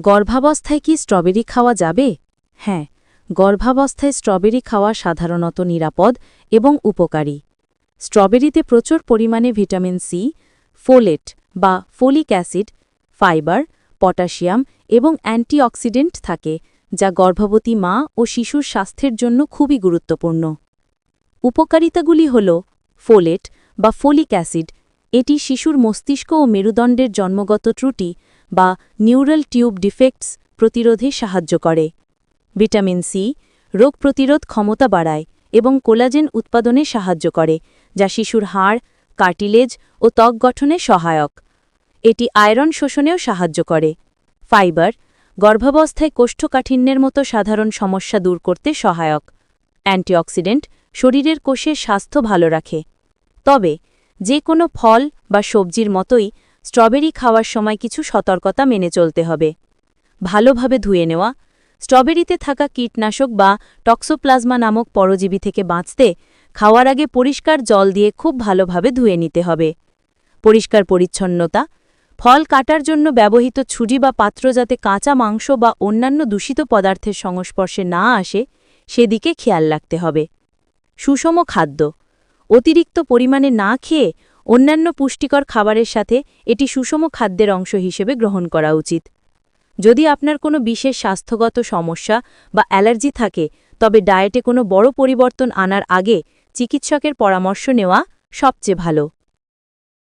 গর্ভাবস্থায় কি স্ট্রবেরি খাওয়া যাবে? হ্যাঁ, গর্ভাবস্থায় স্ট্রবেরি খাওয়া সাধারণত নিরাপদ এবং উপকারী। স্ট্রবেরিতে প্রচুর পরিমাণে ভিটামিন সি, ফোলেট বা ফোলিক অ্যাসিড, ফাইবার, পটাশিয়াম এবং অ্যান্টিঅক্সিডেন্ট থাকে, যা গর্ভবতী মা ও শিশুর স্বাস্থ্যের জন্য খুবই গুরুত্বপূর্ণ। উপকারিতাগুলি হল ফোলেট বা ফোলিক অ্যাসিড, এটি শিশুর মস্তিষ্ক ও মেরুদণ্ডের জন্মগত ত্রুটি বা নিউরাল টিউব ডিফেক্টস প্রতিরোধে সাহায্য করে। ভিটামিন সি রোগ প্রতিরোধ ক্ষমতা বাড়ায় এবং কোলাজেন উৎপাদনে সাহায্য করে, যা শিশুর হাড়, কার্টিলেজ ও ত্বক গঠনে সহায়ক। এটি আয়রন শোষণেও সাহায্য করে। ফাইবার গর্ভাবস্থায় কোষ্ঠকাঠিন্যের মতো সাধারণ সমস্যা দূর করতে সহায়ক। অ্যান্টিঅক্সিডেন্ট শরীরের কোষের স্বাস্থ্য ভালো রাখে। তবে যে কোনো ফল বা সবজির মতোই স্ট্রবেরি খাওয়ার সময় কিছু সতর্কতা মেনে চলতে হবে। ভালোভাবে ধুয়ে নেওয়া, স্ট্রবেরিতে থাকা কীটনাশক বা টক্সোপ্লাজমা নামক পরজীবী থেকে বাঁচতে খাওয়ার আগে পরিষ্কার জল দিয়ে খুব ভালোভাবে ধুয়ে নিতে হবে। পরিষ্কার পরিচ্ছন্নতা, ফল কাটার জন্য ব্যবহৃত ছুরি বা পাত্র যাতে কাঁচা মাংস বা অন্যান্য দূষিত পদার্থের সংস্পর্শে না আসে সেদিকে খেয়াল রাখতে হবে। সুষম খাদ্য, অতিরিক্ত পরিমাণে না খেয়ে অন্যান্য পুষ্টিকর খাবারের সাথে এটি সুষম খাদ্যের অংশ হিসেবে গ্রহণ করা উচিত। যদি আপনার কোনো বিশেষ স্বাস্থ্যগত সমস্যা বা অ্যালার্জি থাকে, তবে ডায়েটে কোনো বড় পরিবর্তন আনার আগে চিকিৎসকের পরামর্শ নেওয়া সবচেয়ে ভালো।